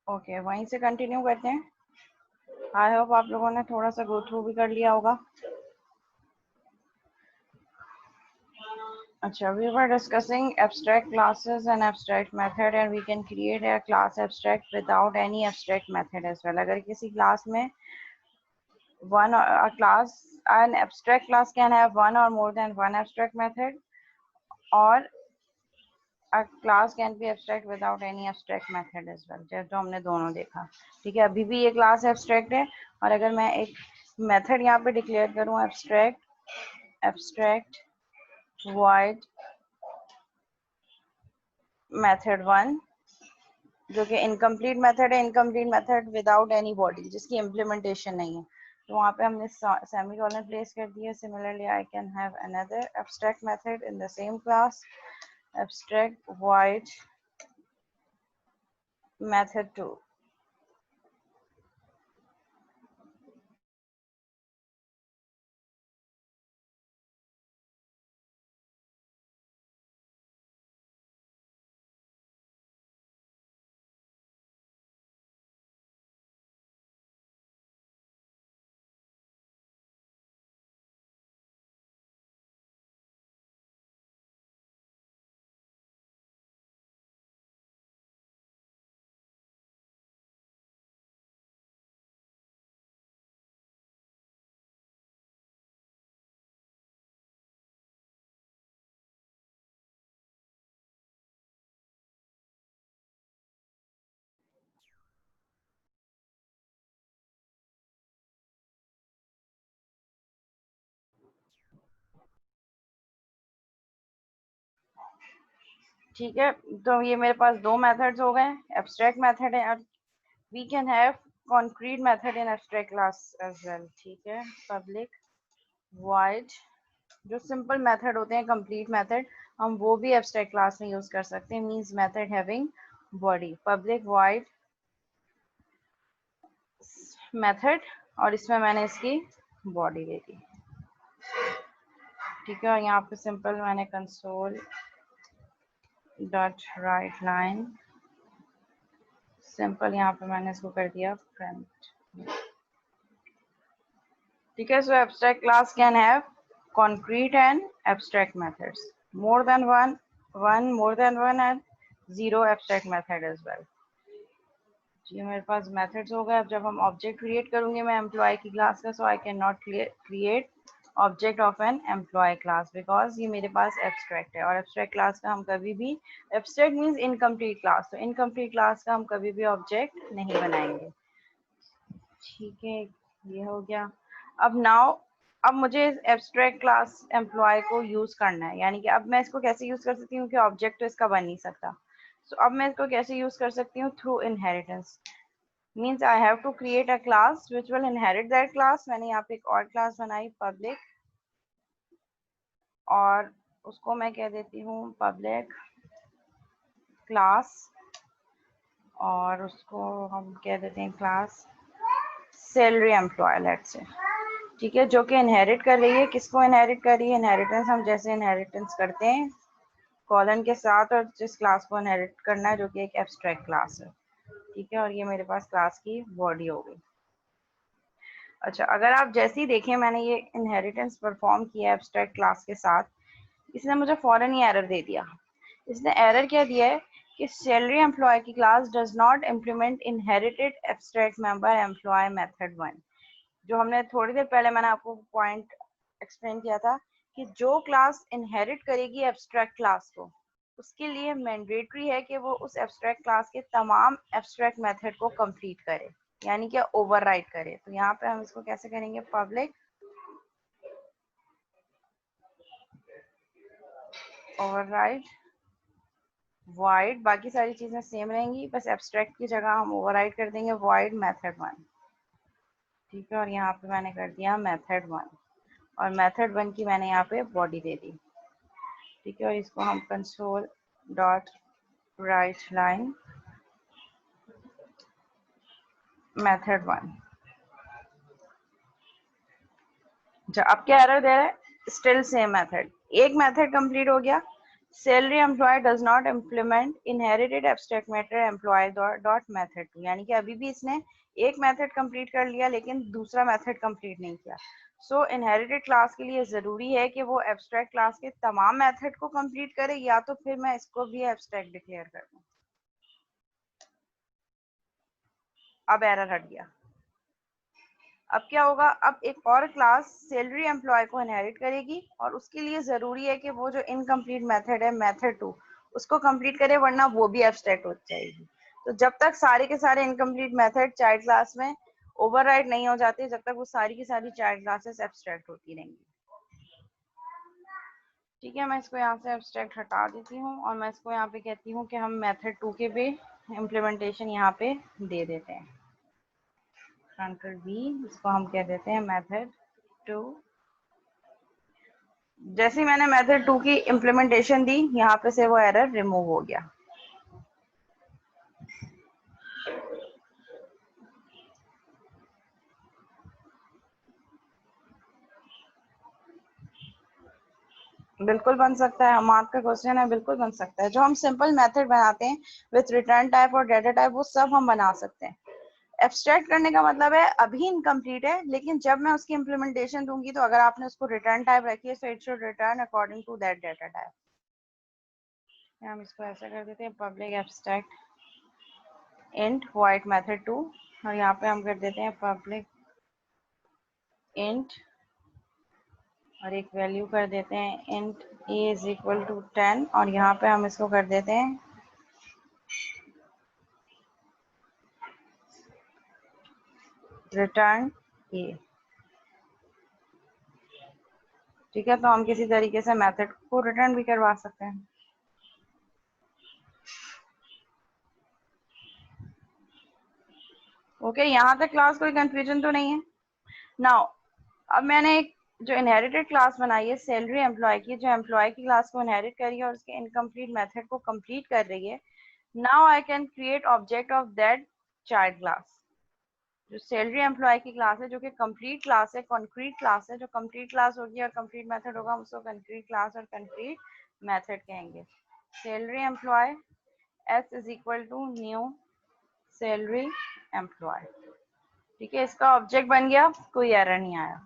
Okay, वहीं से continue करते हैं। आई होप आप लोगों ने थोड़ा सा गो थ्रू भी कर लिया होगा। अच्छा, we were discussing abstract classes and abstract method and we can create a class abstract without any abstract method as well. अगर किसी क्लास में an abstract class can have one or more than one abstract method, or a class can be abstract without any abstract method as well, जैसे जो हमने दोनों देखा। ठीक है, अभी भी ये क्लास abstract है, और अगर मैं एक मेथड यहाँ पे डिक्लेयर करूँ abstract void method 1, जो कि इनकम्प्लीट मेथड है, incomplete method without any body, जिसकी इम्प्लीमेंटेशन नहीं है, तो वहाँ पे हमने सेमीकोलन प्लेस कर दिया। Similarly I can have another abstract method in the same class, abstract void method 2। ठीक है, तो ये मेरे पास दो मेथड्स हो गए, एब्स्ट्रैक्ट मेथड है, और we can have concrete method in abstract class as well. ठीक है, पब्लिक void, जो सिंपल मेथड होते हैं, कंप्लीट मेथड, हम वो भी एब्स्ट्रैक्ट क्लास में यूज कर सकते हैं, means method having body. Public void method, और इसमें मैंने इसकी बॉडी दे दी। ठीक है, और यहाँ पे सिंपल मैंने console dot write line, simple यहाँ पे मैंने इसको कर दिया प्रिंट। ठीक है, so abstract class can have concrete and abstract methods, more than one and zero abstract method as well। ये मेरे पास मेथड्स हो गए। अब जब हम ऑब्जेक्ट क्रिएट करूंगे मैं एम्प्लॉय की क्लास का, so I can not create object of an employ class because ये मेरे पास एब्स्ट्रैक्ट है, और एब्स्ट्रैक्ट क्लास का हम कभी भी, एब्स्ट्रैक्ट मीन्स इनकम्प्लीट क्लास, तो इनकम्प्लीट क्लास का हम कभी भी ऑब्जेक्ट नहीं बनाएंगे। ठीक है, ये हो गया। अब मुझे एब्स्ट्रैक्ट क्लास एम्प्लॉय को यूज करना है, यानी कि अब मैं इसको कैसे यूज कर सकती हूँ कि ऑब्जेक्ट तो इसका बन नहीं सकता, सो अब मैं इसको कैसे यूज कर सकती हूँ, through inheritance. Means I have to create a class which will inherit that class. मैंने यहाँ पे एक और क्लास बनाई पब्लिक, और उसको मैं कह देती हूँ पब्लिक क्लास, और उसको हम कह देते हैं class salary employ let's say. ठीक है, जो कि इनहेरिट कर रही है, किसको इनहेरिट कर रही है, इनहेरिटेंस हम जैसे इनहेरिटेंस करते हैं कॉलन के साथ, और जिस क्लास को इनहेरिट करना है जो कि एक एब्स्ट्रैक्ट क्लास है। ठीक है, और ये मेरे पास क्लास की बॉडी हो गई। अच्छा, अगर आप जैसे ही देखें मैंने ये इनहेरिटेंस परफॉर्म किया एब्स्ट्रैक्ट क्लास के साथ, इसने मुझे फौरन ही एरर दे दिया। इसने एरर क्या दिया है कि सैलरी एम्प्लॉय की class does not implement inherited abstract member employ method 1। जो हमने थोड़ी देर पहले मैंने आपको पॉइंट एक्सप्लेन किया था कि जो क्लास इनहेरिट करेगी एब्स्ट्रैक्ट क्लास को, उसके लिए मैंडेटरी है कि वो उस एब्स्ट्रैक्ट क्लास के तमाम एब्स्ट्रैक्ट मेथड को कंप्लीट करे, यानी कि ओवरराइड करे। तो यहाँ पे हम इसको कैसे करेंगे, पब्लिक ओवरराइड void, बाकी सारी चीजें सेम रहेंगी, बस एब्स्ट्रैक्ट की जगह हम ओवरराइड कर देंगे void मेथड 1। ठीक है, और यहाँ पे मैंने कर दिया मेथड 1, और मेथड 1 की मैंने यहाँ पे बॉडी दे दी। ठीक है, और इसको हम console dot write line method 1। अब क्या एरर दे रहा है, स्टिल सेम मेथड। एक मेथड कंप्लीट हो गया, salary employ does not implement inherited abstract matter employ dot method two, यानी कि अभी भी इसने एक मेथड कंप्लीट कर लिया लेकिन दूसरा मेथड कंप्लीट नहीं किया। सो इनहेरिटेड क्लास के लिए ज़रूरी है कि वो एब्स्ट्रैक्ट क्लास के तमाम मेथड को कंप्लीट करे, या तो फिर मैं इसको भी एब्स्ट्रैक्ट डिक्लेयर कर दूँ। अब एरर हट गया। अब क्या होगा, अब एक और क्लास सैलरी एम्प्लॉय को इनहेरिट करेगी और उसके लिए ज़रूरी है कि वो जो इनकम्प्लीट मेथड है मेथड टू उसको कंप्लीट करे, वरना वो भी एब्स्ट्रैक्ट हो जाएगी। तो जब तक सारे के सारे इनकम्प्लीट मेथड चाइल्ड क्लास में ओवरराइड नहीं हो जाते, जब तक वो सारी की सारी चाइल्ड क्लासेस एब्स्ट्रैक्ट होती रहेंगी। ठीक है, मैं इसको यहाँ से एब्स्ट्रैक्ट हटा देती हूँ और मैं इसको यहाँ पे कहती हूँ कि हम मेथड टू के भी इम्प्लीमेंटेशन यहाँ पे दे देते हैं। कंट्रोल बी, इसको हम कह देते हैं मेथड टू। जैसे ही मैंने मेथड टू की इम्प्लीमेंटेशन दी, यहाँ पे से वो एरर रिमूव हो गया। बिल्कुल बन सकता है, हम आपका क्वेश्चन है, बिल्कुल बन सकता है। जो हम सिंपल मेथड बनाते हैं विथ रिटर्न टाइप और डाटा टाइप, वो सब हम बना सकते हैं। एब्स्ट्रैक्ट करने का मतलब है अभी इनकम्प्लीट है, लेकिन जब मैं उसकी इम्प्लीमेंटेशन दूंगी तो अगर आपने उसको रिटर्न टाइप रखी है तो it should return according to that data type. हम इसको ऐसा कर देते हैं, public abstract int void method two, और यहाँ पे हम कर देते हैं पब्लिक इंट और एक वैल्यू कर देते हैं int a is equal to 10, और यहाँ पे हम इसको कर देते हैं रिटर्न a। ठीक है, तो हम किसी तरीके से मेथड को रिटर्न भी करवा सकते हैं। ओके, यहाँ तक क्लास कोई कंफ्यूजन तो नहीं है। नाउ अब मैंने एक जो इनहेरिटेड क्लास बनाई है सैलरी एम्प्लॉय की, जो एम्प्लॉय की क्लास को इनहेरिट करी है और उसके इनकम्प्लीट मेथड को कंप्लीट कर रही है। Now I can create object of that child class. जो सैलरी एम्प्लॉय की क्लास है, जो कि कंप्लीट क्लास है, कॉन्क्रीट क्लास है, जो कंप्लीट क्लास होगी और कंप्लीट मेथड होगा, हम उसको कंक्रीट क्लास और कंक्रीट मेथड कहेंगे। Salary employ s is equal to new salary employ. ठीक है, इसका ऑब्जेक्ट बन गया, कोई एरर नहीं आया।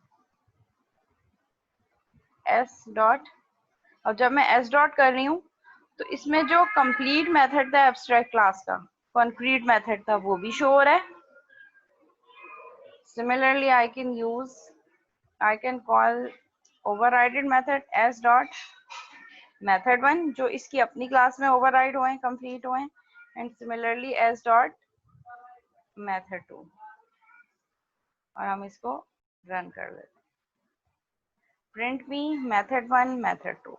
एस डॉट, अब जब मैं एस डॉट कर रही हूँ तो इसमें जो कंप्लीट मेथड था एब्स्ट्रैक्ट क्लास का, कॉन्क्रीट मेथड था, वो भी शो हो रहा है। Similarly, I can call overridden method s dot method one, जो इसकी अपनी क्लास में override हुए हैं, complete हुए हैं, and similarly s dot method two, और हम इसको रन कर लेते हैं। print me method one method two।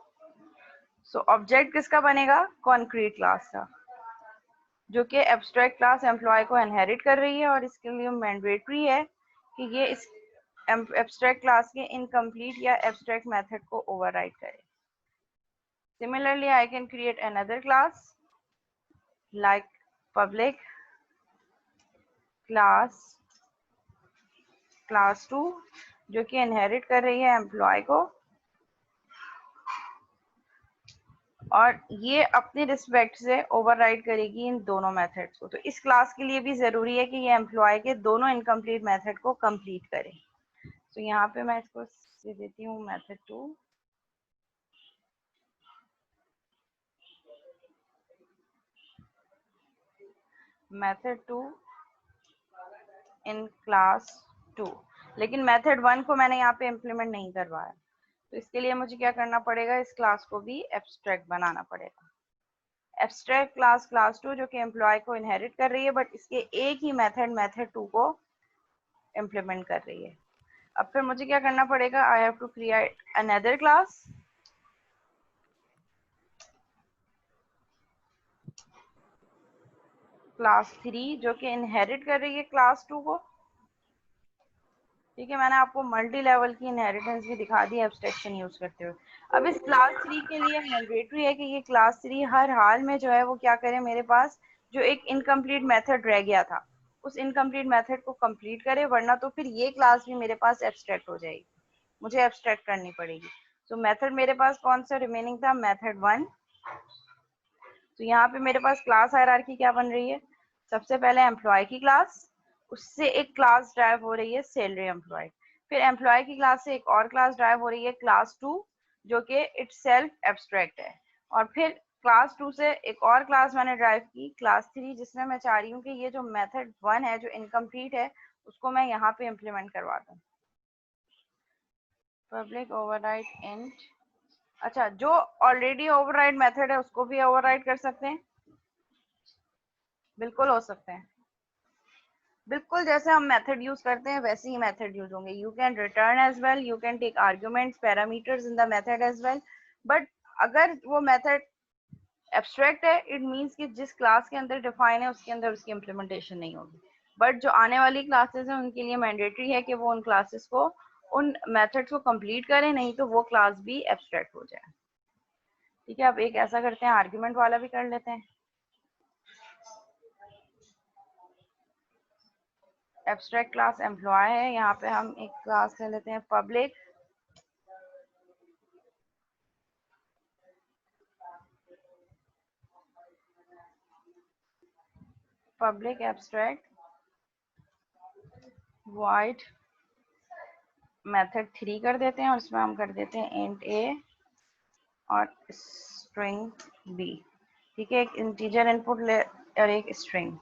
so object किसका बनेगा, concrete क्लास का, जो कि एब्स्ट्रैक्ट क्लास एम्प्लॉय को इनहेरिट कर रही है, और इसके लिए मैंडेटरी है कि ये इस एब्स्ट्रैक्ट क्लास के इनकम्प्लीट या एब्स्ट्रैक्ट मेथड को ओवरराइड करे। Similarly, I can create another class like public class 2, जो कि इनहेरिट कर रही है एम्प्लॉय को, और ये अपनी रिस्पेक्ट से ओवरराइड करेगी इन दोनों मेथड्स को। तो इस क्लास के लिए भी ज़रूरी है कि ये एम्प्लॉय के दोनों इनकम्प्लीट मेथड को कंप्लीट करे। तो यहाँ पे मैं इसको दे देती हूँ method two, method two in class 2, लेकिन मेथड 1 को मैंने यहाँ पे इम्प्लीमेंट नहीं करवाया। तो इसके लिए मुझे क्या करना पड़ेगा, इस क्लास को भी एब्स्ट्रैक्ट बनाना पड़ेगा। एब्स्ट्रैक्ट क्लास क्लास 2 जो कि एम्प्लॉय को इनहेरिट कर रही है, बट इसके एक ही मेथड 2 को इम्प्लीमेंट कर रही है। अब फिर मुझे क्या करना पड़ेगा, I have to create another class, class 3, जो कि इनहेरिट कर रही है क्लास 2 को। ठीक है, मैंने आपको मल्टी लेवल की इनहेरिटेंस भी दिखा दी एब्स्ट्रैक्शन यूज करते हुए। अब इस क्लास 3 के लिए मैंडेटरी है कि ये क्लास 3 हर हाल में जो है वो क्या करे, मेरे पास जो एक इनकम्प्लीट मेथड रह गया था उस इनकम्प्लीट मेथड को कंप्लीट करे, वरना तो फिर ये क्लास भी मेरे पास एब्स्ट्रैक्ट हो जाएगी, मुझे एब्स्ट्रैक्ट करनी पड़ेगी। तो मेथड मेरे पास कौन सा रिमेनिंग था, मेथड 1, तो यहाँ पे मेरे पास क्लास हायरार्की क्या बन रही है, सबसे पहले एम्प्लॉय की क्लास, उससे एक क्लास ड्राइव हो रही है सैलरी एम्प्लॉय, फिर एम्प्लॉय की क्लास से एक और क्लास ड्राइव हो रही है क्लास 2 जो कि इटसेल्फ एब्स्ट्रैक्ट है, और फिर क्लास 2 से एक और क्लास मैंने ड्राइव की क्लास 3 जिसमें मैं चाह रही हूँ कि ये जो मेथड 1 है जो इनकम्प्लीट है उसको मैं यहाँ पे इम्प्लीमेंट करवा दूँ। पब्लिक ओवरराइड इंट, अच्छा जो ऑलरेडी ओवरराइड मेथड है उसको भी ओवरराइड कर सकते हैं, बिल्कुल हो सकते हैं, बिल्कुल जैसे हम मेथड यूज करते हैं वैसे ही मेथड यूज होंगे। You can return as well, you can take arguments parameters in the method as well, but अगर वो मेथड एब्स्ट्रैक्ट है इट मींस कि जिस क्लास के अंदर डिफाइन है उसके अंदर उसकी इम्प्लीमेंटेशन नहीं होगी, बट जो आने वाली क्लासेस हैं उनके लिए मैंडेटरी है कि वो उन क्लासेस को उन मेथड्स को कंप्लीट करें, नहीं तो वो क्लास भी एब्स्ट्रैक्ट हो जाए। ठीक है, अब एक ऐसा करते हैं आर्ग्यूमेंट वाला भी कर लेते हैं। एब्स्ट्रैक्ट क्लास एम्प्लॉय है, यहाँ पे हम एक क्लास ले लेते हैं पब्लिक एब्स्ट्रैक्ट वाइड मेथड 3 कर देते हैं और इसमें हम कर देते हैं इंट ए और स्ट्रिंग बी। ठीक है, एक इंटीजर इनपुट ले और एक स्ट्रिंग।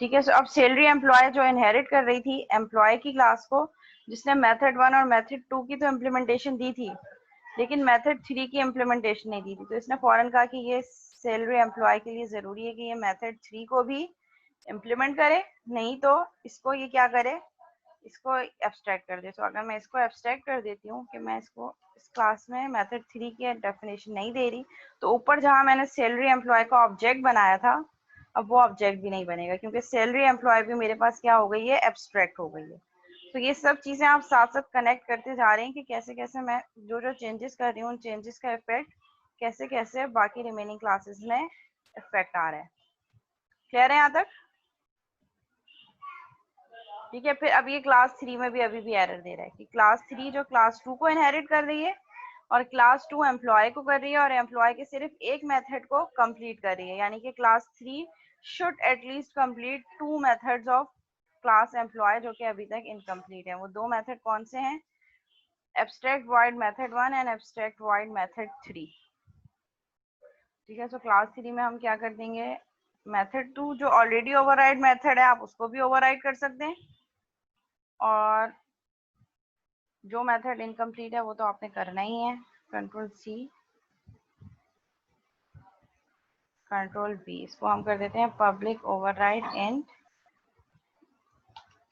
ठीक है, सो अब सैलरी एम्प्लॉय जो इनहेरिट कर रही थी एम्प्लॉय की क्लास को, जिसने मेथड 1 और मेथड 2 की तो इम्प्लीमेंटेशन दी थी लेकिन मेथड 3 की इम्प्लीमेंटेशन नहीं दी थी, तो इसने फौरन कहा कि ये सैलरी एम्प्लॉय के लिए ज़रूरी है कि ये मेथड 3 को भी इम्प्लीमेंट करे, नहीं तो इसको ये क्या करे, इसको एब्स्ट्रैक्ट कर दे। तो अगर मैं इसको एब्स्ट्रैक्ट कर देती हूँ कि मैं इसको इस क्लास में मेथड 3 की डेफिनेशन नहीं दे रही, तो ऊपर जहाँ मैंने सैलरी एम्प्लॉय का ऑब्जेक्ट बनाया था अब वो ऑब्जेक्ट भी नहीं बनेगा क्योंकि सैलरी एम्प्लॉय भी मेरे पास क्या हो गई है, एब्स्ट्रैक्ट हो गई है। तो ये सब चीज़ें आप साथ साथ कनेक्ट करते जा रहे हैं कि कैसे कैसे मैं जो जो चेंजेस कर रही हूँ उन चेंजेस का इफेक्ट कैसे कैसे बाकी रिमेनिंग क्लासेस में इफेक्ट आ रहा है। क्लियर है यहाँ तक? ठीक है, फिर अब ये क्लास 3 में भी अभी भी एरर दे रहा है कि क्लास 3 जो क्लास 2 को इनहेरिट कर रही है और क्लास 2 एम्प्लॉय को कर रही है और एम्प्लॉय के सिर्फ एक मेथड को कंप्लीट कर रही है, यानी कि class 3 should at least complete 2 methods of class employ जो कि अभी तक इनकम्प्लीट है। वो दो मेथड कौन से हैं, abstract void method 1 and abstract void method 3। ठीक है, सो क्लास 3 में हम क्या कर देंगे, मेथड 2 जो ऑलरेडी ओवरराइड मेथड है आप उसको भी ओवरराइड कर सकते हैं, और जो मेथड इनकम्प्लीट है वो तो आपने करना ही है, कंट्रोल सी कंट्रोल बी, इसको हम कर देते हैं public override int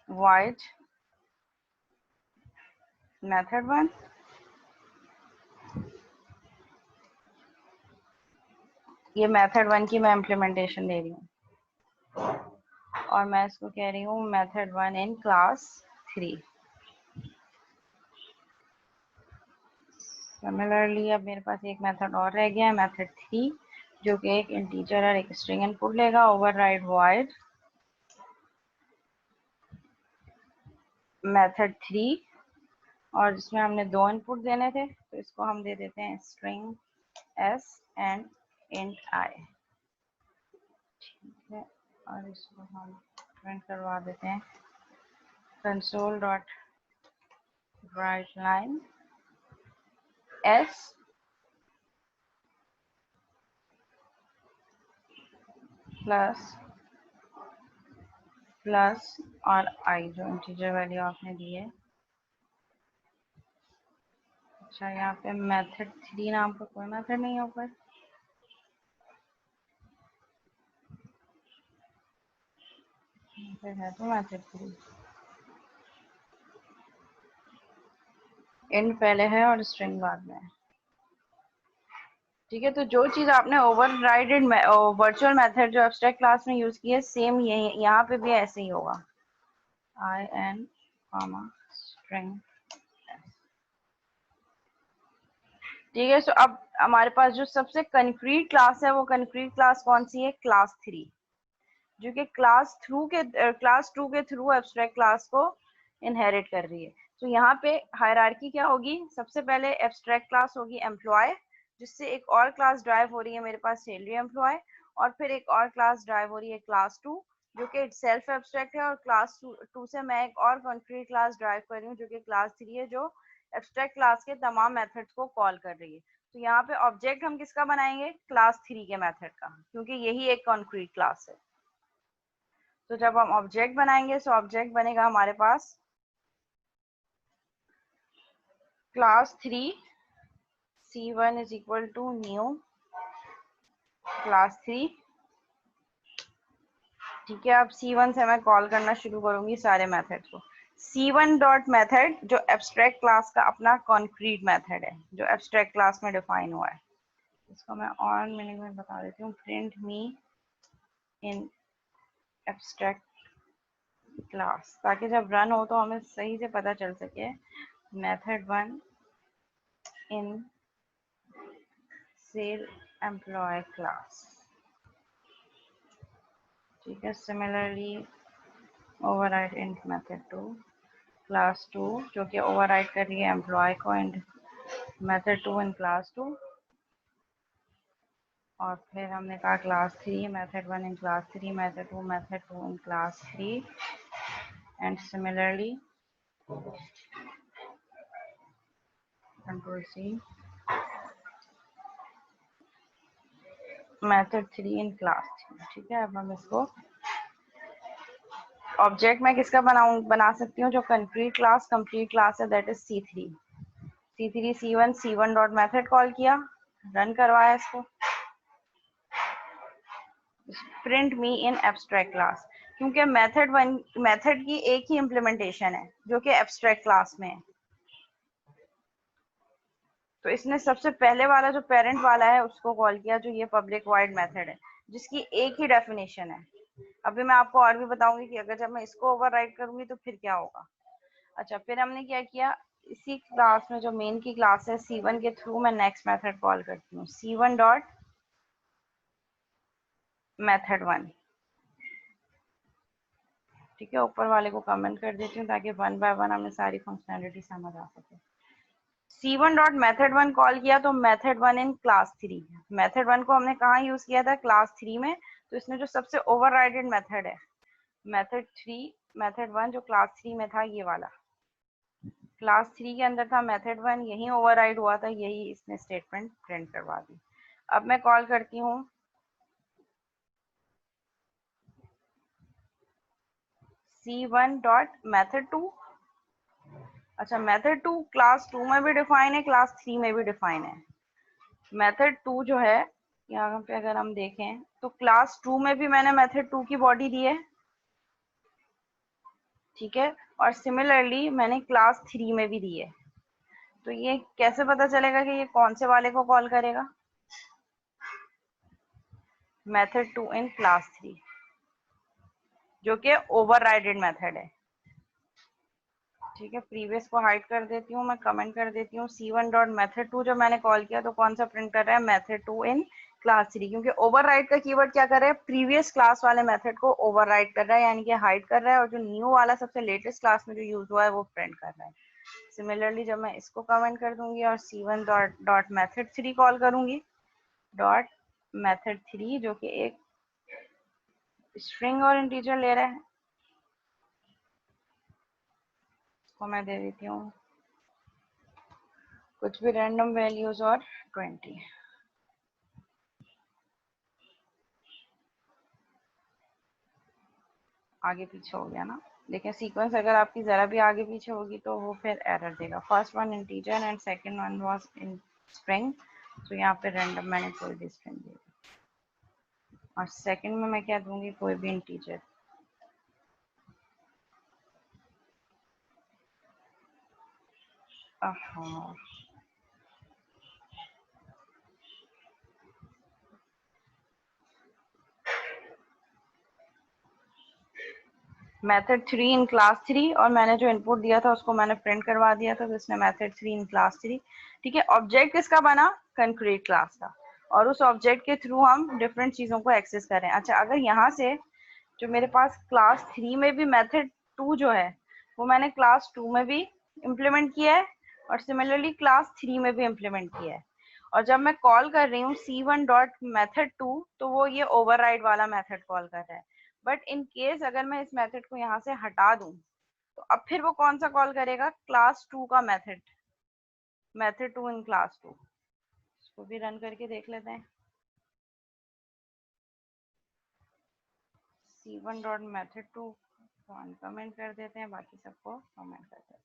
void method 1, ये मेथड 1 की मैं इम्प्लीमेंटेशन दे रही हूँ और मैं इसको कह रही हूँ मेथड 1 इन क्लास 3। सिमिलरली अब मेरे पास एक मेथड और रह गया है मेथड 3 जो कि एक इंटीजर और एक स्ट्रिंग इनपुट लेगा, ओवरराइड वॉइड मेथड 3, और जिसमें हमने दो इनपुट देने थे तो इसको हम दे देते हैं string s and int i। ठीक है, और इसको हम प्रिंट करवा देते हैं console dot write line s plus plus और i जो इंटीजर वैल्यू आपने दी है। अच्छा, यहाँ पे मेथड 3 नाम का कोई मेथड नहीं है ऊपर, है तो मेथड 3 इंट पहले है और स्ट्रिंग बाद में है। ठीक है, तो जो चीज आपने ओवरराइडेड वर्चुअल मेथड जो एब्स्ट्रैक्ट क्लास में यूज की है सेम ये यहाँ पे भी ऐसे ही होगा, आई एन कॉमा स्ट्रिंग। ठीक है, सो अब हमारे पास जो सबसे कंक्रीट क्लास है वो कंक्रीट क्लास कौन सी है, क्लास 3, जो कि क्लास 2 के थ्रू एब्स्ट्रैक्ट क्लास को इनहेरिट कर रही है। तो यहाँ पे हायरार्की क्या होगी, सबसे पहले एब्स्ट्रैक्ट क्लास होगी एम्प्लॉय जिससे एक और क्लास ड्राइव हो रही है मेरे पास सैलरी एम्प्लॉय, और फिर एक और क्लास ड्राइव हो रही है क्लास 2 जो कि सेल्फ एब्स्ट्रैक्ट है, और क्लास 2 से मैं एक और कॉन्क्रीट क्लास ड्राइव कर रही हूँ जो कि क्लास 3 है, जो एब्स्ट्रैक्ट क्लास के तमाम मेथड्स को कॉल कर रही है। तो यहाँ पे ऑब्जेक्ट हम किसका बनाएंगे? क्लास 3 के मेथड का, क्योंकि यही एक कॉन्क्रीट क्लास है। तो जब हम ऑब्जेक्ट बनाएंगे तो ऑब्जेक्ट बनेगा हमारे पास class 3 C1 is equal to new class 3। ठीक है, अब C1 से मैं कॉल करना शुरू करूंगी सारे मेथड को। C1 डॉट मेथड जो एब्स्ट्रैक्ट क्लास का अपना कॉन्क्रीट मेथड है, जो एब्स्ट्रैक्ट क्लास में डिफाइन हुआ है। इसको मैं और मीनिंग में बता देती हूँ, प्रिंट मी इन एब्स्ट्रैक्ट क्लास, ताकि जब रन हो तो हमें सही से पता चल सके। मेथड 1 इन सेल एम्प्लॉय क्लास। ठीक है, similarly override int method 2 class 2 जो कि ओवरराइड कर रही है एम्प्लॉय को, एंड मेथड 2 इन क्लास 2। और फिर हमने कहा class 3 method 1 in class 3 method 2 in class 3, and similarly control C method 3 in class 3। ठीक है, अब हम इसको ऑब्जेक्ट में किसका बना सकती हूँ? जो कंप्लीट क्लास है, that is C3 C1 dot method call किया, रन करवाया इसको, प्रिंट मी इन एब्स्ट्रैक्ट क्लास, क्योंकि मेथड की एक ही इम्प्लीमेंटेशन है जो कि एब्स्ट्रैक्ट क्लास में है। तो इसने सबसे पहले वाला जो पेरेंट वाला है उसको कॉल किया, जो ये पब्लिक वॉइड मेथड है जिसकी एक ही डेफिनेशन है। अभी मैं आपको और भी बताऊंगी कि अगर जब मैं इसको ओवरराइड करूंगी तो फिर क्या होगा। अच्छा, फिर हमने क्या किया, इसी क्लास में जो मेन की क्लास है C1 के थ्रू मैं नेक्स्ट मेथड कॉल करती हूँ, C1 डॉट मेथड 1। ठीक है, ऊपर वाले को कमेंट कर देती हूँ ताकि 1 बाय 1 हमें सारी फंक्शनैलिटी समझ आ सके। C1 डॉट मेथड 1 कॉल किया तो मेथड 1 इन क्लास 3, मेथड 1 को हमने कहाँ यूज किया था? क्लास 3 में। तो इसने जो सबसे ओवरराइडेड मेथड है मेथड 1 जो क्लास 3 में था, ये वाला क्लास 3 के अंदर था मेथड 1, यही ओवरराइड हुआ था, यही इसने स्टेटमेंट प्रिंट करवा दी। अब मैं कॉल करती हूँ C1 डॉट मेथड 2। अच्छा, मेथड 2 क्लास 2 में भी डिफाइन है, क्लास 3 में भी डिफाइन है। मेथड 2 जो है, यहाँ पे अगर हम देखें तो क्लास 2 में भी मैंने मेथड 2 की बॉडी दी है। ठीक है, और सिमिलरली मैंने क्लास 3 में भी दी है। तो ये कैसे पता चलेगा कि ये कौन से वाले को कॉल करेगा? मेथड 2 इन क्लास 3 जो कि ओवरराइडेड मेथड है। ठीक है, प्रीवियस को हाइड कर देती हूँ, मैं कमेंट कर देती हूँ C1 डॉट मेथड 2 जो मैंने कॉल किया तो कौन सा प्रिंट कर रहा है? मेथड 2 इन क्लास 3, क्योंकि ओवरराइड का कीवर्ड क्या कर रहा है? प्रीवियस क्लास वाले मेथड को ओवरराइड कर रहा है, यानी कि हाइड कर रहा है, और जो न्यू वाला सबसे लेटेस्ट क्लास में जो यूज हुआ है वो प्रिंट कर रहा है। सिमिलरली जब मैं इसको कमेंट कर दूंगी और C1 डॉट मेथड 3 कॉल करूंगी, डॉट मेथड 3 जो कि एक स्ट्रिंग और इंटीजर ले रहा है, इसको मैं दे देती हूँ कुछ भी रैंडम वैल्यूज और 20। आगे पीछे हो गया ना, लेकिन सीक्वेंस अगर आपकी जरा भी आगे पीछे होगी तो वो फिर एरर देगा। First one integer and second one was in string, तो यहाँ पे रैंडम मैंने कोई भी स्ट्रिंग दी, और सेकंड में मैं क्या दूंगी? कोई भी इंटीजर। मेथड 3 इन क्लास 3, और मैंने जो इनपुट दिया था उसको मैंने प्रिंट करवा दिया था, तो इसने मेथड 3 इन क्लास 3। ठीक है, ऑब्जेक्ट किसका बना? कंक्रीट क्लास का, और उस ऑब्जेक्ट के थ्रू हम डिफरेंट चीजों को एक्सेस करें। अच्छा, अगर यहाँ से जो मेरे पास क्लास 3 में भी मेथड 2 जो है वो मैंने क्लास 2 में भी इम्प्लीमेंट किया है, और सिमिलरली क्लास 3 में भी इम्प्लीमेंट किया है, और जब मैं कॉल कर रही हूँ C1 डॉट मेथड 2 तो वो ये ओवरराइड वाला मेथड कॉल कर रहा है। बट इन केस अगर मैं इस मेथड को यहाँ से हटा दूं तो अब फिर वो कौन सा कॉल करेगा, क्लास 2 का मेथड, मेथड 2 इन क्लास 2। इसको भी रन करके देख लेते हैं। C1 डॉट मेथड 2 को अनकमेंट कर देते हैं, बाकी सबको कमेंट कर देते हैं।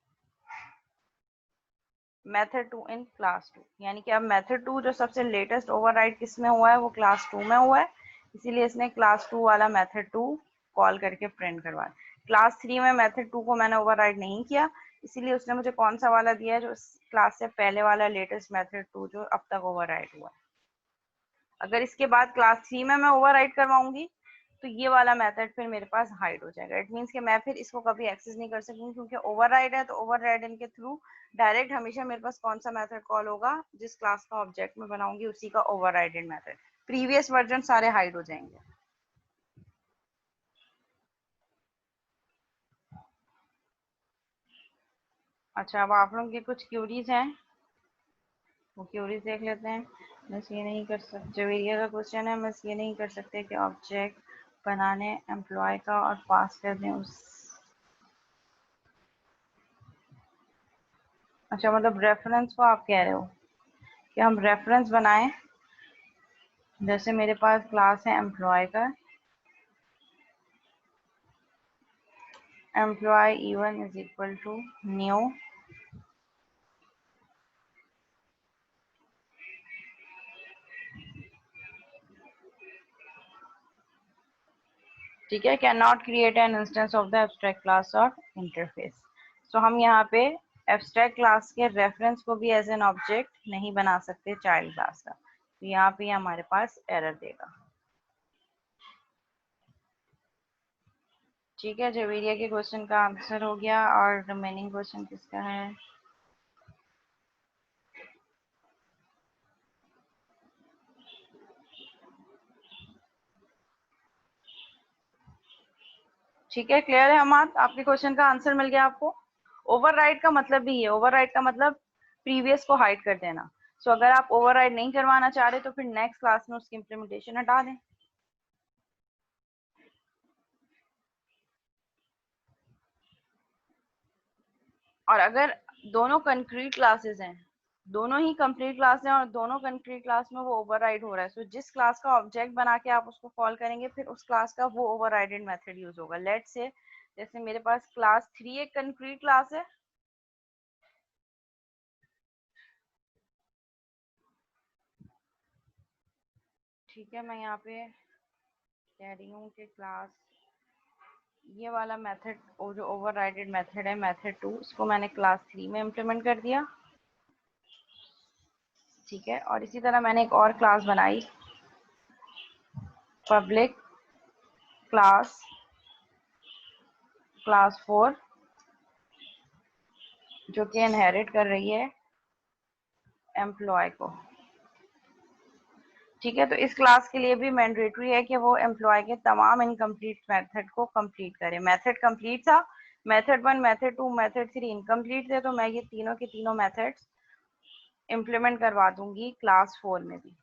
मेथड 2 इन क्लास 2, यानी कि अब मेथड 2 जो सबसे लेटेस्ट ओवरराइड किस में हुआ है वो क्लास 2 में हुआ है, इसीलिए इसने क्लास 2 वाला मेथड 2 कॉल करके प्रिंट करवाया। क्लास 3 में मेथड 2 को मैंने ओवरराइड नहीं किया, इसीलिए उसने मुझे कौन सा वाला दिया है, जो क्लास से पहले वाला लेटेस्ट मेथड 2 जो अब तक ओवरराइड हुआ है। अगर इसके बाद क्लास 3 में मैं ओवरराइड करवाऊंगी तो ये वाला मेथड फिर मेरे पास हाइड हो जाएगा। इट मीन्स कि मैं फिर इसको कभी एक्सेस नहीं कर सकूंगी, क्योंकि ओवरराइड है तो ओवरराइड के थ्रू डायरेक्ट हमेशा मेरे पास कौन सा मेथड कॉल होगा, जिस क्लास का ऑब्जेक्ट में बनाऊंगी उसी का ओवरराइडेड मेथड। प्रीवियस वर्जन सारे हाइड हो जाएंगे। अच्छा, अब आप लोगों की कुछ क्यूरीज हैं, वो क्यूरीज देख लेते हैं। बस ये नहीं कर सकते, जवेरिया का क्वेश्चन है, बस ये नहीं कर सकते कि ऑब्जेक्ट बनाने एम्प्लॉय का और पास कर दें उस। अच्छा, मतलब रेफरेंस को आप कह रहे हो कि हम रेफरेंस बनाएं, जैसे मेरे पास क्लास है एम्प्लॉय का, employ E1 is equal to new, ठीक है, can not create an instance of the abstract class of interface. तो हम यहाँ पे एब्स्ट्रैक्ट क्लास के रेफरेंस को भी एज एन ऑब्जेक्ट नहीं बना सकते चाइल्ड क्लास का, तो यहाँ पे हमारे पास एरर देगा। ठीक है, जवेरिया के क्वेश्चन का आंसर हो गया, और रिमेनिंग क्वेश्चन किसका है? ठीक है, क्लियर है हमाद, आपके क्वेश्चन का आंसर मिल गया आपको। ओवरराइड का मतलब भी है, ओवरराइड का मतलब प्रीवियस को हाइड कर देना। सो अगर आप ओवरराइड नहीं करवाना चाह रहे तो फिर नेक्स्ट क्लास में उसकी इम्प्लीमेंटेशन हटा दें। और अगर दोनों कंक्रीट क्लासेस हैं, दोनों ही कंप्लीट क्लास हैं और दोनों कंक्रीट क्लास में वो ओवरराइड हो रहा है, सो जिस क्लास का ऑब्जेक्ट बना के आप उसको कॉल करेंगे फिर उस क्लास का वो ओवरराइडेड मेथड यूज होगा। लेट्स से जैसे मेरे पास क्लास 3 एक कंक्रीट क्लास है, ठीक है, मैं यहाँ पे कह रही हूँ कि क्लास ये वाला मेथड जो ओवरराइडेड मेथड है मेथड 2, इसको मैंने क्लास 3 में इम्प्लीमेंट कर दिया, ठीक है। और इसी तरह मैंने एक और क्लास बनाई, पब्लिक क्लास क्लास 4, जो कि इनहेरिट कर रही है एम्प्लॉय को, ठीक है। तो इस क्लास के लिए भी मैंडेटरी है कि वो एम्प्लॉय के तमाम इनकम्प्लीट मेथड को कंप्लीट करे। मेथड कंप्लीट था, मेथड 1, मेथड 2, मेथड 3 इनकम्प्लीट थे, तो मैं ये तीनों के तीनों मेथड्स इम्प्लीमेंट करवा दूंगी क्लास 4 में भी,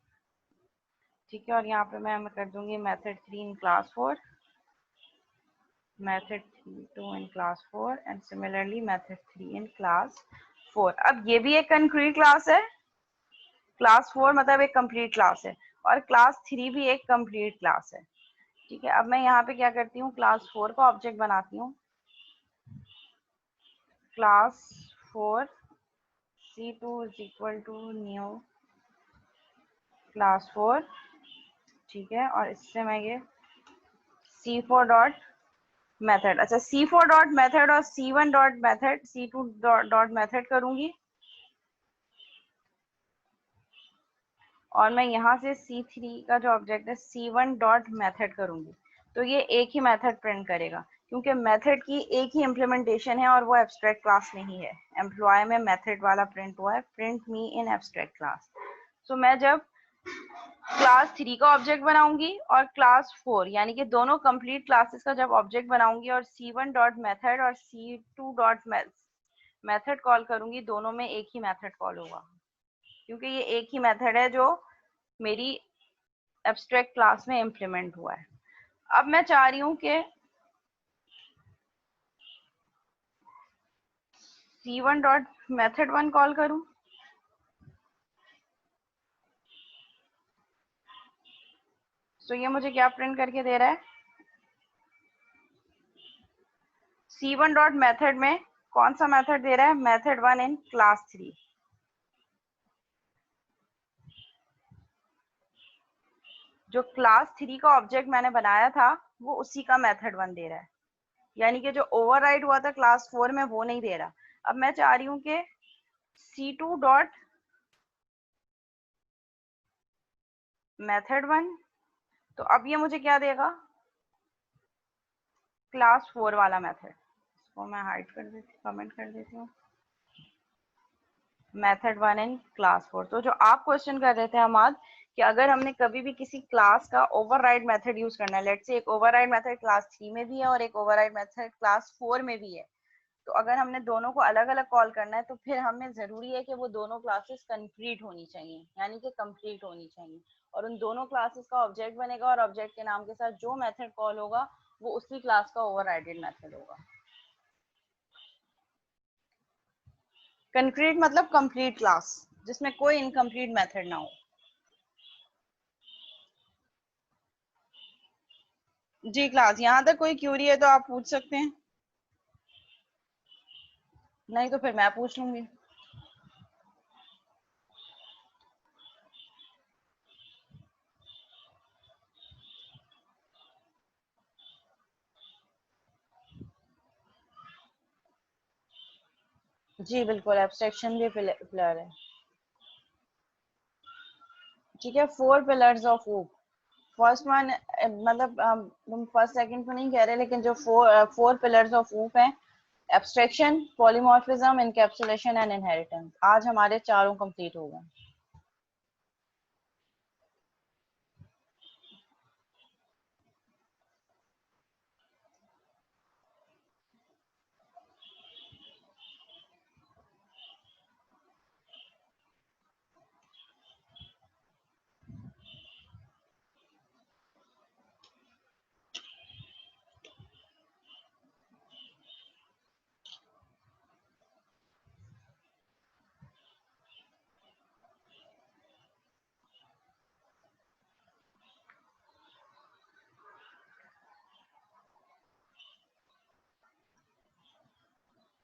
ठीक है। और यहाँ पे मैं कर दूंगी method 3 in class 4, method 2 in class 4 and similarly method 3 in class 4। अब ये भी एक कंक्रीट क्लास है, क्लास 4 मतलब एक कंप्लीट क्लास है, और क्लास 3 भी एक कंप्लीट क्लास है, ठीक है। अब मैं यहाँ पे क्या करती हूँ, क्लास 4 का ऑब्जेक्ट बनाती हूँ, class 4 C2 is equal to new class 4, ठीक है। और इससे मैं ये C4 डॉट मेथड, अच्छा C4 डॉट मेथड और C1 dot method, C2 dot method करूंगी, और मैं यहाँ से C3 का जो ऑब्जेक्ट है C1 डॉट मेथड करूंगी। तो ये एक ही मेथड प्रिंट करेगा, क्योंकि मेथड की एक ही इम्प्लीमेंटेशन है और वो एब्स्ट्रैक्ट क्लास नहीं है। एम्प्लॉय में मेथड वाला प्रिंट हुआ है, प्रिंट मी इन एब्स्ट्रैक्ट क्लास। सो मैं जब क्लास 3 का ऑब्जेक्ट बनाऊंगी और क्लास 4 यानी कि दोनों कंप्लीट क्लासेस का जब ऑब्जेक्ट बनाऊंगी और C1 डॉट मेथड और C2 डॉट मेथड कॉल करूंगी, दोनों में एक ही मेथड कॉल होगा। क्योंकि ये एक ही मेथड है जो मेरी एब्स्ट्रैक्ट क्लास में इम्प्लीमेंट हुआ है। अब मैं चाह रही हूँ कि C1 डॉट मेथड 1 कॉल करूँ। तो ये मुझे क्या प्रिंट करके दे रहा है, C1 डॉट मेथड में कौन सा मेथड दे रहा है, मेथड 1 इन क्लास 3। जो क्लास 3 का ऑब्जेक्ट मैंने बनाया था वो उसी का मेथड 1 दे रहा है, यानी कि जो ओवरराइड हुआ था क्लास 4 में वो नहीं दे रहा। अब मैं चाह रही हूँ कि C2 डॉट मेथड 1, तो अब ये मुझे क्या देगा, क्लास 4 वाला मेथड। इसको मैं हाइड कर देती, कमेंट कर देती हूँ, मेथड 1 इन क्लास 4। तो जो आप क्वेश्चन कर रहे थे हमाद, कि अगर हमने कभी भी किसी क्लास का ओवरराइड मेथड यूज करना है, लेट्स से एक ओवरराइड मेथड क्लास 3 में भी है और एक ओवरराइड मेथड क्लास 4 में भी है, तो अगर हमने दोनों को अलग अलग कॉल करना है तो फिर हमें जरूरी है कि वो दोनों क्लासेस कंप्लीट होनी चाहिए, यानी कि कंप्लीट होनी चाहिए, और उन दोनों क्लासेस का ऑब्जेक्ट बनेगा और ऑब्जेक्ट के नाम के साथ जो मेथड कॉल होगा वो उसी क्लास का ओवरराइडेड मेथड होगा। कंक्रीट मतलब कंप्लीट क्लास जिसमें कोई इनकम्प्लीट मेथड ना हो। जी क्लास, यहाँ तक कोई क्यूरी है तो आप पूछ सकते हैं, नहीं तो फिर मैं पूछ लूंगी। जी बिल्कुल, एब्स्ट्रैक्शन भी पिलर है। ठीक है, 4 पिलर्स ऑफ ऊप। फर्स्ट वन, मतलब हम फर्स्ट सेकंड को नहीं कह रहे, लेकिन जो फोर पिलर्स ऑफ ऊप हैं, abstraction, polymorphism, encapsulation and inheritance, आज हमारे चारों कंप्लीट हो गए।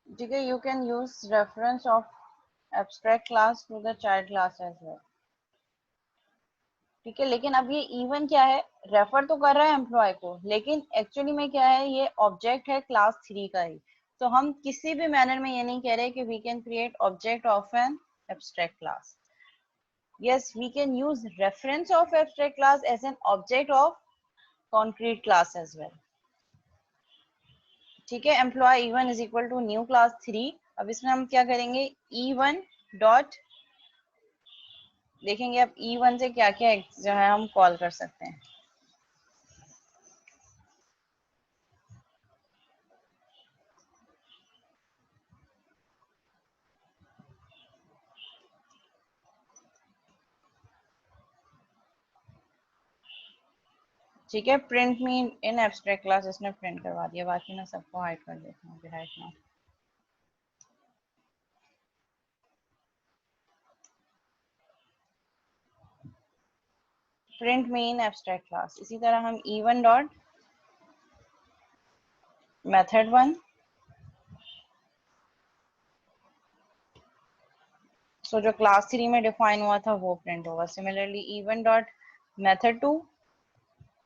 ठीक है, you can use reference of abstract class to the child class as well. ठीक है, लेकिन अब ये इवन क्या है, रेफर तो कर रहा है एम्प्लॉय को, लेकिन एक्चुअली में क्या है, ये ऑब्जेक्ट है क्लास 3 का ही। तो हम किसी भी मैनर में ये नहीं कह रहे कि we can create object of an abstract class. yes, we can use reference of abstract class as an object of concrete class as well। ठीक है, employ E1 is equal to new class 3। अब इसमें हम क्या करेंगे, E1 dot, देखेंगे अब E1 से क्या क्या जो है हम कॉल कर सकते हैं। ठीक है, प्रिंट मी इन एब्स्ट्रैक्ट क्लास, इसने प्रिंट करवा दिया, बाकी मैं सबको हाइड कर देता हूँ राइट नाउ। प्रिंट मी इन एब्स्ट्रैक्ट क्लास, इसी तरह हम E1 डॉट मेथड 1, सो जो क्लास 3 में डिफाइन हुआ था वो प्रिंट होगा। सिमिलरली E1 डॉट मेथड 2,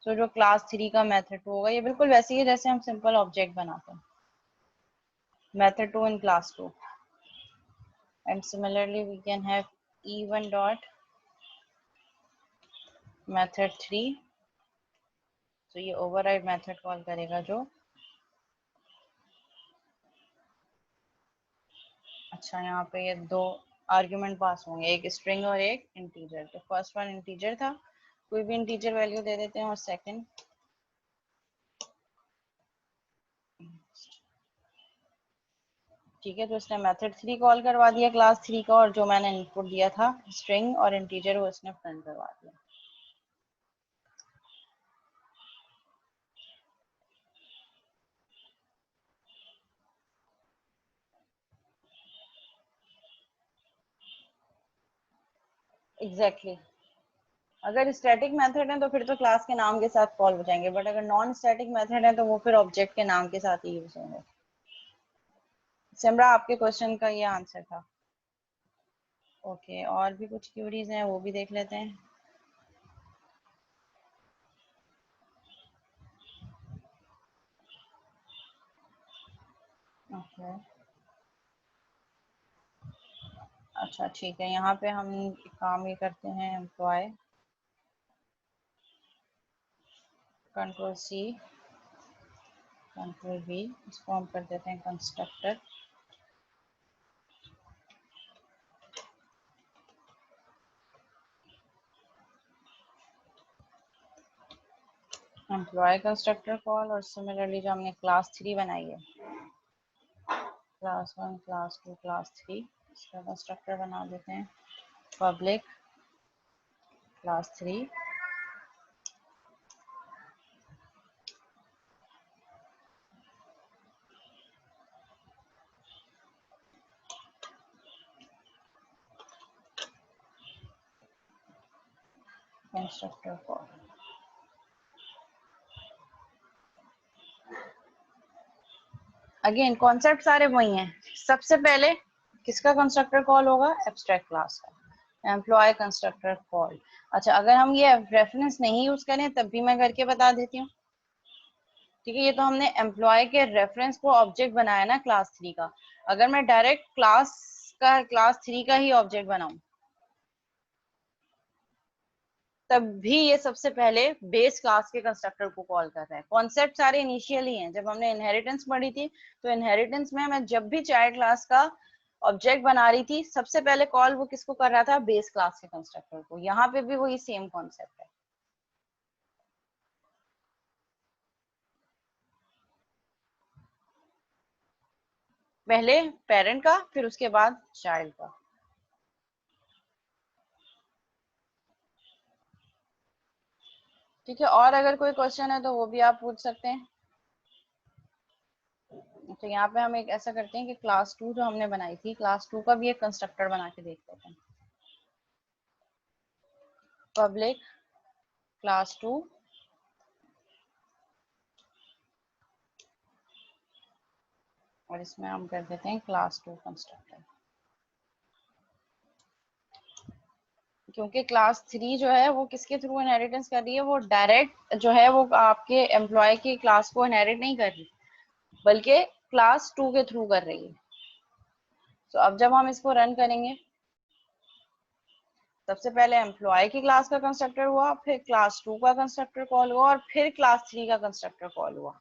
तो जो क्लास 3 का मेथड 2 होगा, ये बिल्कुल वैसे ही है जैसे हम सिंपल ऑब्जेक्ट बनाते हैं, method 2 in class 2। And similarly we can have E1 dot method 3, तो ये ओवरराइड मेथड कॉल करेगा जो, अच्छा यहाँ पे ये दो आर्ग्यूमेंट पास होंगे, एक स्ट्रिंग और एक इंटीजर। तो फर्स्ट वन इंटीजर था, कोई भी इंटीजर वैल्यू दे देते हैं, और सेकंड ठीक है, तो इसने मेथड 3 कॉल करवा दिया क्लास 3 का, और जो मैंने इनपुट दिया था स्ट्रिंग और इंटीजर वो इसने प्रिंट करवा दिया। Exactly exactly. अगर स्टैटिक मेथड है तो फिर तो क्लास के नाम के साथ कॉल हो जाएंगे, बट अगर नॉन स्टैटिक मेथड है तो वो फिर ऑब्जेक्ट के नाम के साथ ही यूज होंगे। सिमरा, आपके क्वेश्चन का ये आंसर था। ओके, और भी कुछ क्यूरीज हैं वो भी देख लेते हैं। ओके, अच्छा ठीक है, यहाँ पे हम काम ये करते हैं, employ control C control V, इसको हम कर देते हैं कंस्ट्रक्टर। एम्प्लॉय कंस्ट्रक्टर कॉल, और सिमिलरली जो हमने क्लास 3 बनाई है, क्लास 1 क्लास 2 क्लास 3, इसका कंस्ट्रक्टर बना देते हैं public class 3 constructor call. Again concept सारे वही हैं। सबसे पहले किसका कंस्ट्रक्टर कॉल होगा? एब्स्ट्रैक्ट क्लास का, एम्प्लॉय कंस्ट्रक्टर कॉल। अच्छा, अगर हम ये रेफरेंस नहीं यूज करें तब भी मैं करके बता देती हूँ। ठीक है, ये तो हमने एम्प्लॉय के रेफरेंस को ऑब्जेक्ट बनाया ना क्लास 3 का। अगर मैं डायरेक्ट क्लास 3 का ही ऑब्जेक्ट बनाऊं तब भी ये सबसे पहले बेस क्लास के कंस्ट्रक्टर को कॉल कर रहा है। कॉन्सेप्ट सारे इनिशियल ही हैं। जब हमने इनहेरिटेंस पढ़ी थी तो इनहेरिटेंस में मैं जब भी चाइल्ड क्लास का ऑब्जेक्ट बना रही थी सबसे पहले कॉल वो किसको कर रहा था? बेस क्लास के कंस्ट्रक्टर को। यहाँ पे भी वही सेम कॉन्सेप्ट है, पहले पेरेंट का फिर उसके बाद चाइल्ड का। ठीक है, और अगर कोई क्वेश्चन है तो वो भी आप पूछ सकते हैं। तो यहाँ पे हम एक ऐसा करते हैं कि क्लास 2 जो हमने बनाई थी, क्लास 2 का भी एक कंस्ट्रक्टर बना के देख लेते हैं। पब्लिक क्लास 2 और इसमें हम कर देते हैं क्लास 2 कंस्ट्रक्टर। क्योंकि क्लास 3 जो है वो किसके थ्रू इनहेरिटेंस कर रही है? वो डायरेक्ट जो है वो आपके एम्प्लॉय की क्लास को इनहेरिट नहीं कर रही, बल्कि क्लास 2 के थ्रू कर रही है। तो अब जब हम इसको रन करेंगे, सबसे पहले एम्प्लॉय की क्लास का कंस्ट्रक्टर हुआ, फिर क्लास 2 का कंस्ट्रक्टर कॉल हुआ, और फिर क्लास 3 का कंस्ट्रक्टर कॉल हुआ।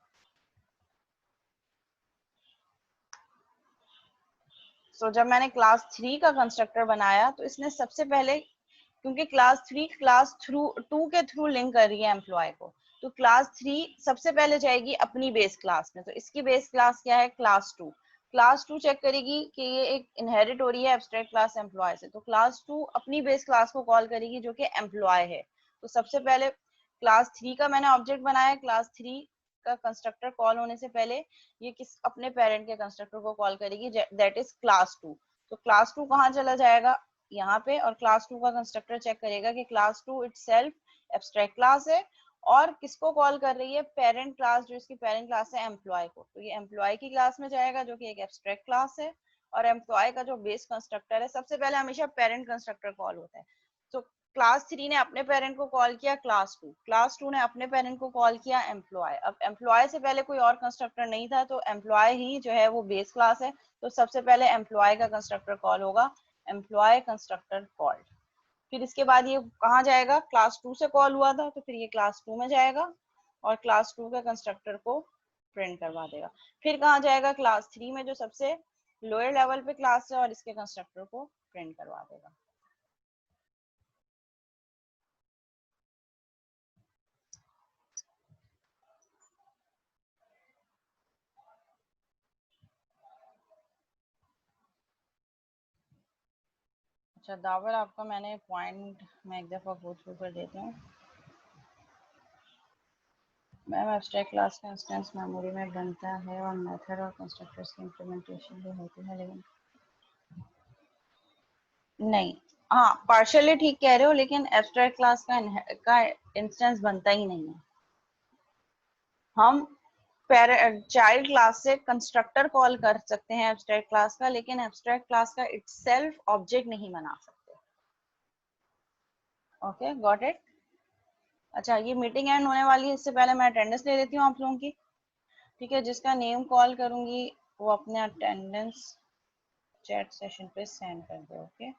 तो जब मैंने क्लास 3 का कंस्ट्रक्टर बनाया तो इसने सबसे पहले, क्योंकि क्लास 3 क्लास थ्रू 2 के थ्रू लिंक कर रही है एम्प्लॉय को, तो क्लास 3 सबसे पहले जाएगी अपनी बेस क्लास में। तो इसकी बेस क्लास क्या है? क्लास 2। क्लास 2 चेक करेगी कि ये एक इनहेरिट हो रही है एब्स्ट्रैक्ट क्लास एम्प्लॉय से, तो क्लास 2 अपनी बेस क्लास को कॉल करेगी जो कि एम्प्लॉय है। तो सबसे पहले क्लास 3 का मैंने ऑब्जेक्ट बनाया, क्लास 3 का कंस्ट्रक्टर कॉल होने से पहले ये किस अपने पेरेंट के कंस्ट्रक्टर को कॉल करेगी, दैट इज क्लास 2। तो क्लास 2 कहाँ चला जाएगा? यहाँ पे, और क्लास 2 का कंस्ट्रक्टर चेक करेगा कि क्लास 2 इटसेल्फ एब्स्ट्रैक्ट क्लास है और किसको कॉल कर रही है? पेरेंट क्लास, जो इसकी पेरेंट क्लास है एम्प्लॉय को। तो ये एम्प्लॉय की क्लास में जाएगा जो कि एक एब्स्ट्रैक्ट क्लास है, और एम्प्लॉय का जो बेस कंस्ट्रक्टर है, सबसे पहले हमेशा पेरेंट कंस्ट्रक्टर कॉल होता है। तो क्लास 3 ने अपने पेरेंट को कॉल किया क्लास 2, क्लास 2 ने अपने पेरेंट को कॉल किया एम्प्लॉय। अब एम्प्लॉय से पहले कोई और कंस्ट्रक्टर नहीं था, तो एम्प्लॉय ही जो है वो बेस क्लास है, तो सबसे पहले एम्प्लॉय का कंस्ट्रक्टर कॉल होगा, एम्प्लॉय कंस्ट्रक्टर कॉल्ड। फिर इसके बाद ये कहाँ जाएगा? क्लास 2 से कॉल हुआ था तो फिर ये क्लास 2 में जाएगा और क्लास 2 के कंस्ट्रक्टर को प्रिंट करवा देगा। फिर कहाँ जाएगा? क्लास 3 में, जो सबसे लोअर लेवल पे क्लास है, और इसके कंस्ट्रक्टर को प्रिंट करवा देगा। अच्छा दावर, आपका मैंने पॉइंट मैं एक दफ़ा गो थ्रू कर देती हूँ। मैम एब्स्ट्रैक्ट क्लास का इंस्टेंस मेमोरी में बनता है और मेथड और कंस्ट्रक्टर्स की इम्प्लीमेंटेशन भी होती है, लेकिन नहीं, हाँ पार्शियली ठीक कह रहे हो, लेकिन एब्स्ट्रैक्ट क्लास का इंस्टेंस बनता ही नहीं है। हम चाइल्ड क्लास से कंस्ट्रक्टर कॉल कर सकते हैं एब्स्ट्रैक्ट क्लास का, लेकिन एब्स्ट्रैक्ट क्लास का इटसेल्फ ऑब्जेक्ट नहीं बना सकते। Okay, got it. अच्छा, ये मीटिंग एंड होने वाली है, इससे पहले मैं अटेंडेंस ले लेती हूँ आप लोगों की। ठीक है, जिसका नेम कॉल करूंगी वो अपने अटेंडेंस चैट सेशन पे सेंड कर दो। ओके,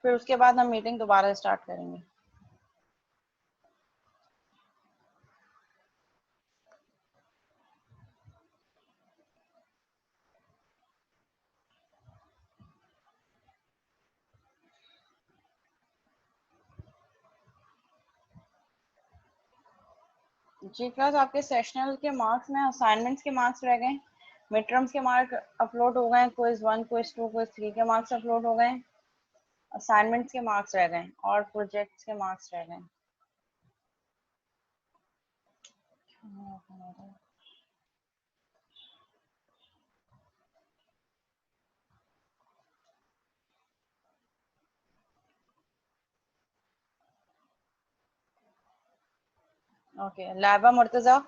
फिर उसके बाद हम मीटिंग दोबारा स्टार्ट करेंगे। जी क्लास, आपके सेशनल के मार्क्स में असाइनमेंट्स के मार्क्स रह गए, मिड टर्म्स के मार्क अपलोड हो गए, क्विज 1 क्विज 2 क्विज 3 के मार्क्स अपलोड हो गए, असाइनमेंट्स के मार्क्स रह गए और प्रोजेक्ट्स के मार्क्स रह गए। ओके, लाइबा मुर्तजा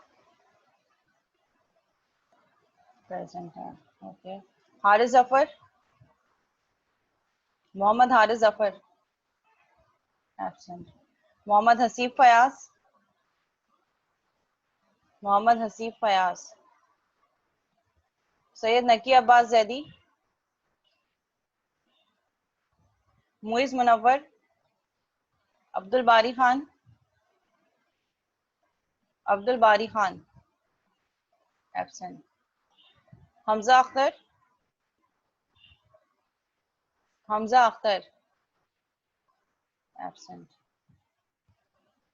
प्रेजेंट है। ओके, हारिस जफर, मोहम्मद हारिस जफर एब्सेंट, मोहम्मद हसीब फयाज, मोहम्मद हसीब फयाज, सैयद नकी अब्बास जैदी, मुइज मुनव्वर, अब्दुल बारी खान, अब्दुल बारी खान एब्सेंट, हमजा अख्तर, हमजा अख्तर एब्सेंट,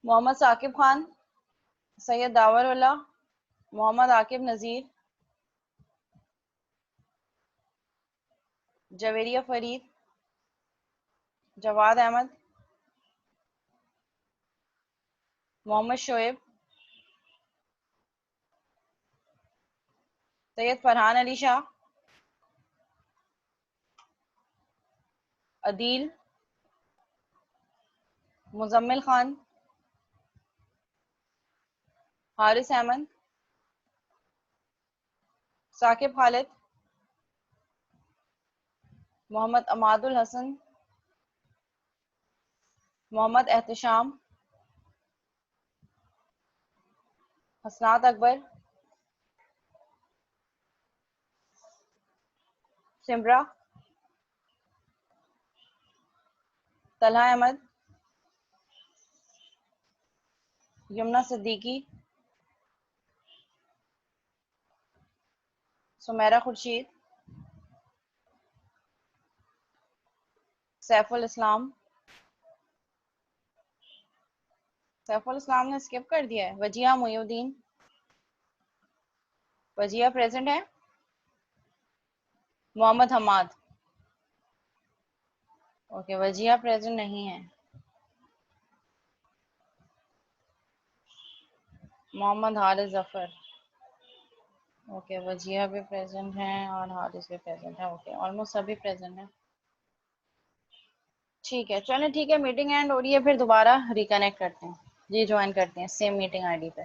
मोहम्मद साकिब खान, सैयद दावरुल्लाह, मोहम्मद आकिब नज़ीर, जवेरिया फरीद, जवाद अहमद, मोहम्मद शोएब, सैयद फरहान अली शाह, अदील, मुजम्मिल खान, हारिस अहमद, साकिब खालिद, मोहम्मद अमादुल हसन, मोहम्मद एहतशाम, हसनात अकबर, सिमरा, तलहा अहमद, यमुना सिद्दीकी, सुमेरा खुर्शीद, सैफुल इस्लाम, सैफुल इस्लाम ने स्किप कर दिया है। वजिया मोयुद्दीन, वजिया प्रेजेंट है। मोहम्मद हमाद, ओके, वजिया प्रेजेंट नहीं है। मोहम्मद हारिस जफर, ओके, वजिया भी प्रेजेंट है और हारिस भी प्रेजेंट है। ओके, ऑलमोस्ट सभी प्रेजेंट है। ठीक है, चलें, ठीक है, मीटिंग एंड हो रही है, फिर दोबारा रिकनेक्ट करते हैं। जी, ज्वाइन करते हैं सेम मीटिंग आईडी पे।